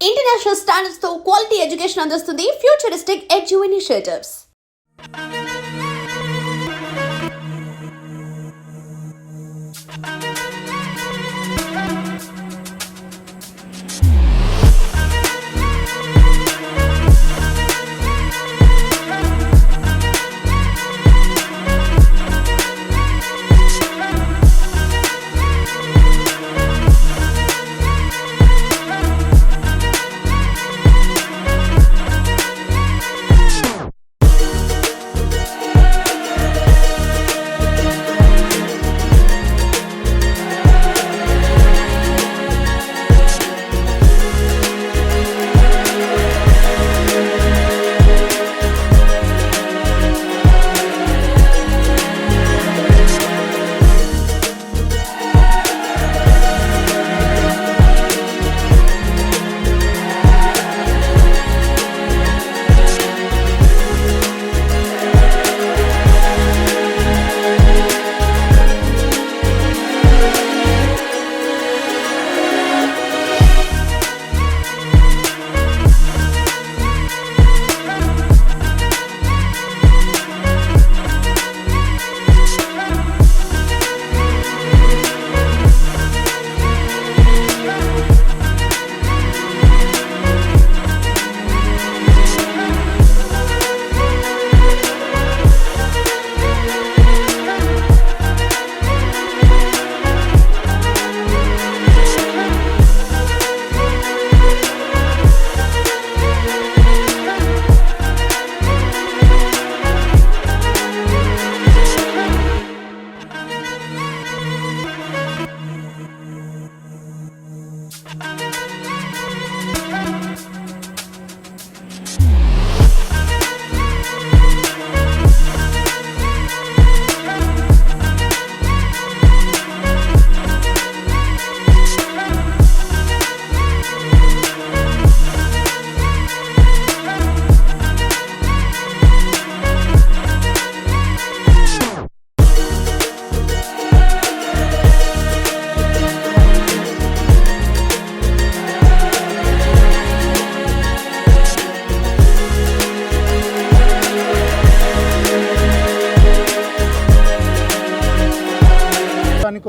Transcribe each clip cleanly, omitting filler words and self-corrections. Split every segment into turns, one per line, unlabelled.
International standards తో quality education అందిస్తుంది futuristic edu initiatives.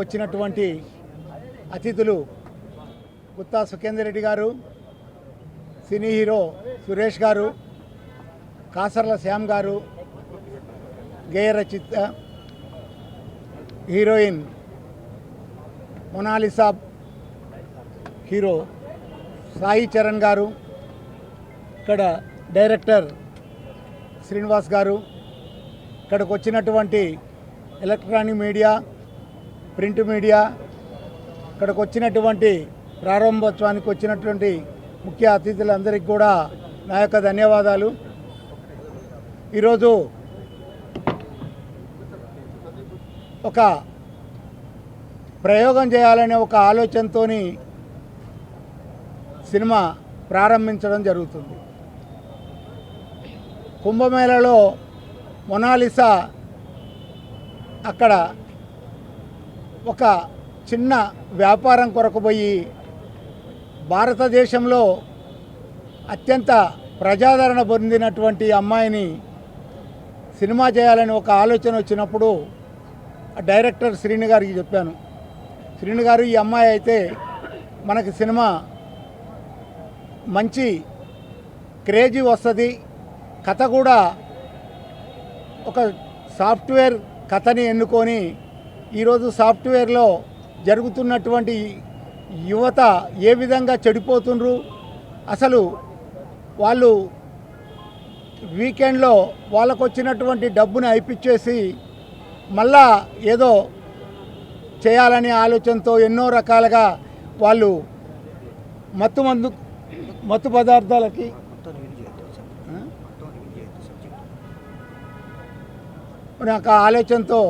వచ్చినటువంటి అతిథులు గుత్తా సుఖేందర్ రెడ్డి గారు, సినీ హీరో సురేష్ గారు, కాసర్ల శ్యామ్ గారు, గేయ Rachitha heroine Mona Lisa, hero Sai Charan గారు, ఇక్కడ డైరెక్టర్ శ్రీనివాస్ గారు, ఇక్కడికి వచ్చినటువంటి ఎలక్ట్రానిక్ మీడియా, ప్రింట్ మీడియా, ఇక్కడికి వచ్చినటువంటి ప్రారంభోత్సవానికి వచ్చినటువంటి ముఖ్య అతిథులందరికీ కూడా నా యొక్క ధన్యవాదాలు. ఈరోజు ఒక ప్రయోగం చేయాలనే ఒక ఆలోచనతో సినిమా ప్రారంభించడం జరుగుతుంది. కుంభమేళలో మొనాలిసా అక్కడ ఒక చిన్న వ్యాపారం కొరకు పోయి భారతదేశంలో అత్యంత ప్రజాదరణ పొందినటువంటి అమ్మాయిని సినిమా చేయాలని ఒక ఆలోచన వచ్చినప్పుడు డైరెక్టర్ శ్రీను గారికి చెప్పాను. శ్రీను గారు, ఈ అమ్మాయి అయితే మనకి సినిమా మంచి క్రేజీ వస్తుంది, కథ కూడా ఒక సాఫ్ట్వేర్ కథని ఎన్నుకొని ఈరోజు సాఫ్ట్వేర్లో జరుగుతున్నటువంటి యువత ఏ విధంగా చెడిపోతుండ్రు, అసలు వాళ్ళు వీకెండ్లో వాళ్ళకు వచ్చినటువంటి డబ్బుని అయిపిచ్చేసి మళ్ళా ఏదో చేయాలనే ఆలోచనతో ఎన్నో రకాలుగా వాళ్ళు మత్తు పదార్థాలకి నాకు ఆలోచనతో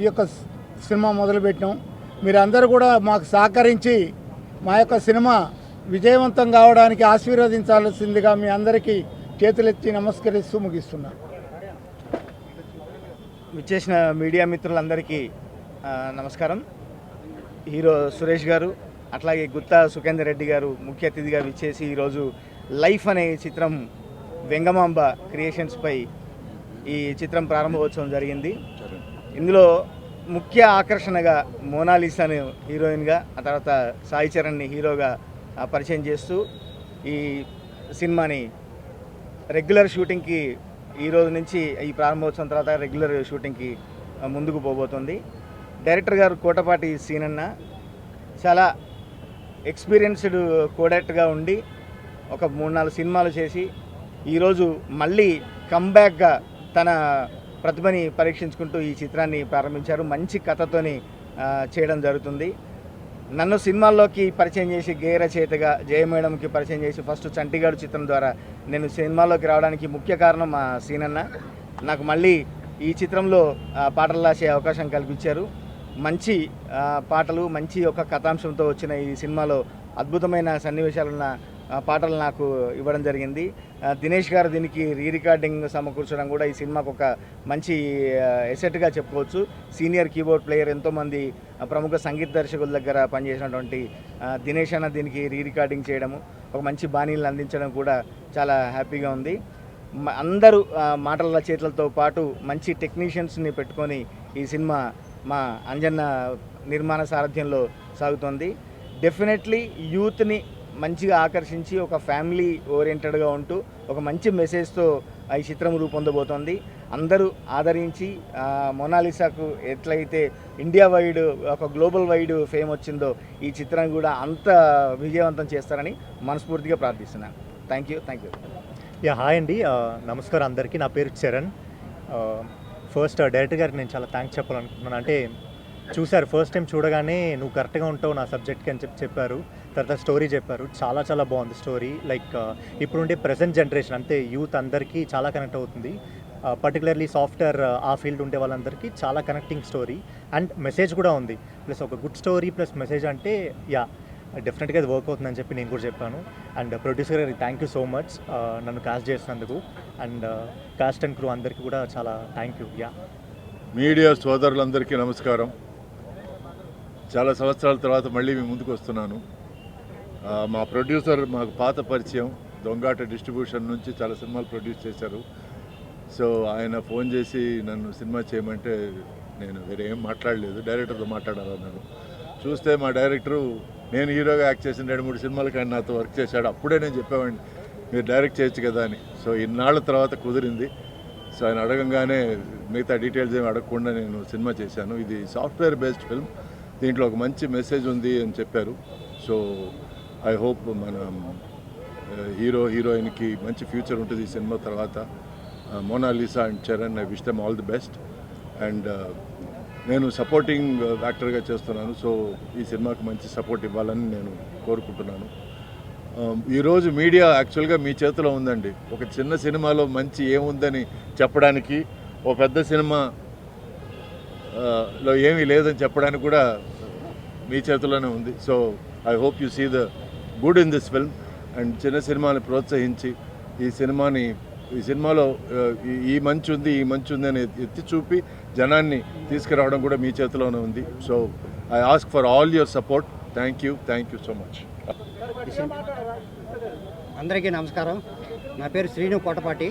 ఈ యొక్క సినిమా మొదలుపెట్టినాం. మీరందరూ కూడా మాకు సహకరించి మా యొక్క సినిమా విజయవంతం కావడానికి ఆశీర్వదించాల్సిందిగా మీ అందరికీ చేతులెత్తి నమస్కరిస్తూ ముగిస్తున్నాను.
విచ్చేసిన మీడియా మిత్రులందరికీ నమస్కారం. హీరో సురేష్ గారు, అట్లాగే గుత్తా సుఖేందర్ రెడ్డి గారు ముఖ్య అతిథిగా విచ్చేసి ఈరోజు లైఫ్ అనే చిత్రం వెంగమాంబ క్రియేషన్స్పై ఈ చిత్రం ప్రారంభోత్సవం జరిగింది. ఇందులో ముఖ్య ఆకర్షణగా మోనాలిసాను హీరోయిన్గా, ఆ తర్వాత సాయి చరణ్ని హీరోగా పరిచయం చేస్తూ ఈ సినిమాని రెగ్యులర్ షూటింగ్కి ఈ రోజు నుంచి ఈ ప్రారంభోత్సవం తర్వాత రెగ్యులర్ షూటింగ్కి ముందుకు పోబోతుంది. డైరెక్టర్ గారు కోటపాటి సీనన్న చాలా ఎక్స్పీరియన్స్డ్ కోడైరెక్టర్గా ఉండి ఒక 3-4 సినిమాలు చేసి ఈరోజు మళ్ళీ కంబ్యాక్గా తన ప్రతిభని పరీక్షించుకుంటూ ఈ చిత్రాన్ని ప్రారంభించారు. మంచి కథతోని చేయడం జరుగుతుంది. నన్ను సినిమాల్లోకి పరిచయం చేసి గేయ రచయితగా జయ మేడంకి పరిచయం చేసి ఫస్ట్ చంటిగాడు చిత్రం ద్వారా నేను సినిమాల్లోకి రావడానికి ముఖ్య కారణం మా సీనన్న. నాకు మళ్ళీ ఈ చిత్రంలో పాటలు రాసే అవకాశం కల్పించారు. మంచి పాటలు, మంచి ఒక కథాంశంతో వచ్చిన ఈ సినిమాలో అద్భుతమైన సన్నివేశాలున్న పాటలు నాకు ఇవ్వడం జరిగింది. దినేష్ గారు దీనికి రికార్డింగ్ సమకూర్చడం కూడా ఈ సినిమాకు ఒక మంచి ఎసెట్గా చెప్పుకోవచ్చు. సీనియర్ కీబోర్డ్ ప్లేయర్, ఎంతోమంది ప్రముఖ సంగీత దర్శకుల దగ్గర పనిచేసినటువంటి దినేష్ అన్న దీనికి రికార్డింగ్ చేయడము, ఒక మంచి బాణీలను అందించడం కూడా చాలా హ్యాపీగా ఉంది. అందరూ మాటల చేతులతో పాటు మంచి టెక్నీషియన్స్ని పెట్టుకొని ఈ సినిమా మా అంజన్న నిర్మాణ సారథ్యంలో సాగుతోంది. డెఫినెట్లీ యూత్ని మంచిగా ఆకర్షించి ఒక ఫ్యామిలీ ఓరియంటెడ్గా ఉంటూ ఒక మంచి మెసేజ్తో ఈ చిత్రం రూపొందబోతోంది. అందరూ ఆదరించి మోనాలిసాకు ఎట్లయితే ఇండియా వైడ్ ఒక గ్లోబల్ వైడ్ ఫేమ్ వచ్చిందో ఈ చిత్రాన్ని కూడా అంత విజయవంతం చేస్తారని మనస్ఫూర్తిగా ప్రార్థిస్తున్నాను. Thank you.
యా, హాయ్ అండి, నమస్కారం అందరికీ. నా పేరు చరణ్. ఫస్ట్ డైరెక్టర్ గారికి నేను చాలా థ్యాంక్స్ చెప్పాలనుకుంటున్నాను. అంటే చూశారు, ఫస్ట్ టైం చూడగానే నువ్వు కరెక్ట్గా ఉంటావు నా సబ్జెక్ట్కి అని చెప్పారు. తర్వాత స్టోరీ చెప్పారు, చాలా చాలా బాగుంది స్టోరీ. లైక్ ఇప్పుడుండే ప్రజెంట్ జనరేషన్ అంతే యూత్ అందరికీ చాలా కనెక్ట్ అవుతుంది. పర్టికులర్లీ సాఫ్ట్వేర్ ఆ ఫీల్డ్ ఉండే వాళ్ళందరికీ చాలా కనెక్టింగ్ స్టోరీ అండ్ మెసేజ్ కూడా ఉంది. ప్లస్ ఒక గుడ్ స్టోరీ ప్లస్ మెసేజ్ అంటే యా డెఫినెట్గా అది వర్క్ అవుతుందని చెప్పి నేను కూడా చెప్పాను. అండ్ ప్రొడ్యూసర్ గారికి థ్యాంక్ యూ సో మచ్ నన్ను కాస్ట్ చేసినందుకు. అండ్ కాస్ట్ అండ్ క్రూ అందరికీ కూడా చాలా థ్యాంక్ యూ. యా,
మీడియా సోదరులందరికీ నమస్కారం. చాలా సంవత్సరాల తర్వాత మళ్ళీ మీ ముందుకు వస్తున్నాను. మా ప్రొడ్యూసర్ మాకు పాత పరిచయం, దొంగాట డిస్ట్రిబ్యూషన్ నుంచి చాలా సినిమాలు ప్రొడ్యూస్ చేశారు. సో ఆయన ఫోన్ చేసి నన్ను సినిమా చేయమంటే నేను వేరే ఏం మాట్లాడలేదు, డైరెక్టర్తో మాట్లాడాలన్నాను. చూస్తే మా డైరెక్టరు నేను హీరోగా యాక్ట్ చేసిన 2-3 సినిమాలకి ఆయన నాతో వర్క్ చేశాడు. అప్పుడే నేను చెప్పేవాడిని మీరు డైరెక్ట్ చేయొచ్చు కదా అని. సో ఇన్నాళ్ళ తర్వాత కుదిరింది. సో ఆయన అడగంగానే మిగతా డీటెయిల్స్ ఏమి అడగకుండా నేను సినిమా చేశాను. ఇది సాఫ్ట్వేర్ బేస్డ్ ఫిల్మ్, దీంట్లో ఒక మంచి మెసేజ్ ఉంది అని చెప్పారు. సో ఐ హోప్ మన హీరోయిన్కి మంచి ఫ్యూచర్ ఉంటుంది ఈ సినిమా తర్వాత. Monalisa and Charan, I wish them all the best. And నేను సపోర్టింగ్ యాక్టర్గా చేస్తున్నాను. సో ఈ సినిమాకి మంచి సపోర్ట్ ఇవ్వాలని నేను కోరుకుంటున్నాను. ఈరోజు మీడియా యాక్చువల్గా మీ చేతిలో ఉందండి. ఒక చిన్న సినిమాలో మంచి ఏముందని చెప్పడానికి, ఓ పెద్ద సినిమాలో ఏమీ లేదని చెప్పడానికి కూడా మీ చేతిలోనే ఉంది. So I hope you see the good in this film and చిన్న సినిమాని ప్రోత్సహించి ఈ సినిమాలో ఈ మంచి ఉంది అని ఎత్తి చూపి జనాన్ని తీసుకురావడం కూడా మీ చేతిలోనే ఉంది. So I ask for all your support. Thank you so much.
అందరికీ నమస్కారం. నా పేరు శ్రీను కోటపాటి.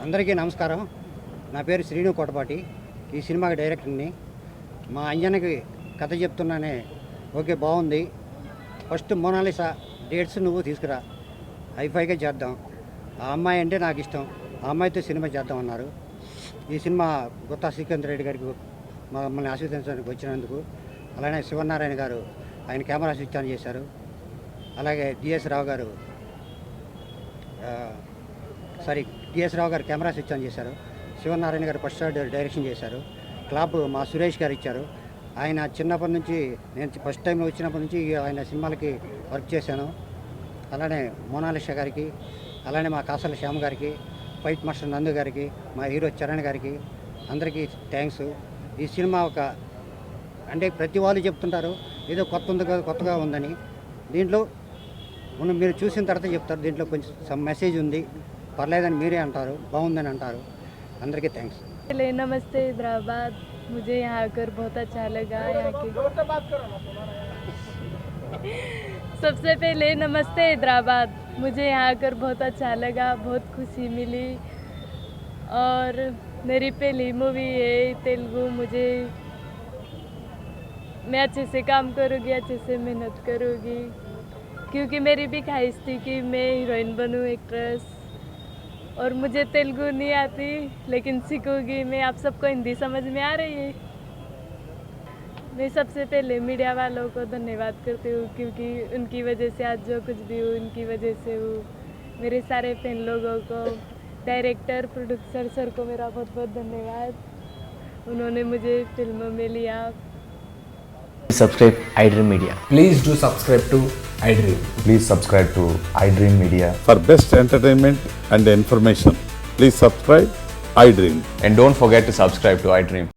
అందరికీ నమస్కారం. నా పేరు శ్రీను కోటపాటి. ఈ సినిమాకి డైరెక్టర్ని. మా అంజనకి కథ చెప్తున్నానే, ఓకే బాగుంది, ఫస్ట్ మోనాలిసా డేట్స్ నువ్వు తీసుకురా, హైఫైగా చేద్దాం, ఆ అమ్మాయి అంటే నాకు ఇష్టం, ఆ అమ్మాయితో సినిమా చేద్దామన్నారు. ఈ సినిమా గుత్తా సుఖేందర్ రెడ్డి గారికి మమ్మల్ని ఆశీర్వదించడానికి వచ్చినందుకు, అలానే శివనారాయణ గారు ఆయన కెమెరా స్విచ్ ఆన్ చేశారు. అలాగే డిఎస్ రావు గారు కెమెరా స్విచ్ ఆన్ చేశారు. శివనారాయణ గారు ఫస్ట్ డైరెక్షన్ చేశారు. క్లాప్ మా సురేష్ గారు ఇచ్చారు. ఆయన చిన్నప్పటి నుంచి, నేను ఫస్ట్ టైంలో వచ్చినప్పటి నుంచి ఆయన సినిమాలకి వర్క్ చేశాను. అలానే మోనాలిసా గారికి, అలానే మా కాసల శ్యామ గారికి, ఫైట్ మాస్టర్ నందు గారికి, మా హీరో చరణ్ గారికి అందరికీ థ్యాంక్స్. ఈ సినిమా అంటే ప్రతి వాళ్ళు చెప్తుంటారు ఏదో కొత్తగా ఉందని. దీంట్లో మీరు చూసిన తర్వాత చెప్తారు దీంట్లో కొంచెం సమ్ మెసేజ్ ఉంది, పర్లేదని మీరే అంటారు, బాగుందని అంటారు. అందరికీ థ్యాంక్స్.
नमस्ते हैदराबाद, मुझे यहाँ आकर बहुत अच्छा लगा। यहाँ की सबसे पहले नमस्ते हैदराबाद। मुझे यहाँ आकर बहुत अच्छा लगा, बहुत खुशी मिली और मेरी पहली मूवी है तेलुगु। मैं अच्छे से काम करूँगी, अच्छे से मेहनत करूँगी, क्योंकि मेरी भी ख्वाहिश थी कि मैं हीरोइन बनूँ, एक्ट्रेस। और मुझे तेलुगु नहीं आती, लेकिन सीखूंगी मैं। आप सबको हिंदी समझ में आ रही है। मैं सबसे पहले मीडिया वालों को धन्यवाद करती हूँ, क्योंकि उनकी वजह से आज जो कुछ भी हूँ, उनकी वजह से हूँ। मेरे सारे फैन लोगों को, डायरेक्टर, प्रोड्यूसर सर को मेरा बहुत बहुत धन्यवाद। उन्होंने मुझे फिल्मों में लिया।
Subscribe iDream Media.
Please do subscribe to iDream.
Please subscribe to iDream Media.
For best entertainment and information, please subscribe iDream.
And don't forget to subscribe to iDream.